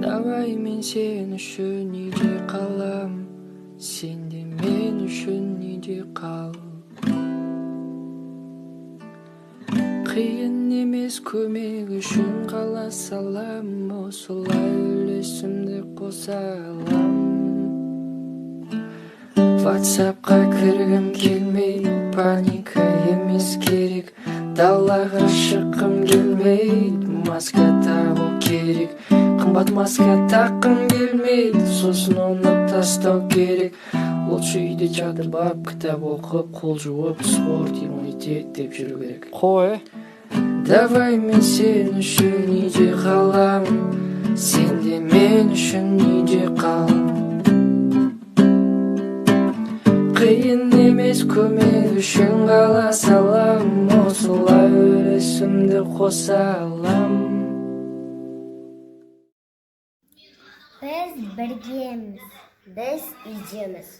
Давай мен сен үшін үйде қалам, сен де мен үшін үйде қал. Қиын емес көмек үшін қала салам, осылай үлесімді қоса алам. WhatsAppқа кіргім келмейді, паника емес керек, далаға шыққым келмейді, маска тағу керек, қымбат маска таққым келмейді, сосын оны тастау керек. Лучше үйде жатып алып кітап оқып, қол жуып, спорт, иммунитет деп жүру керек. Қой. Давай мен сен үшін үйде қалам, сен де мен үшін үйде қал. Қиын емес көмек үшін қала салам, осылай үлесімді қоса алам. Біз біргеміз, біз үйдеміз.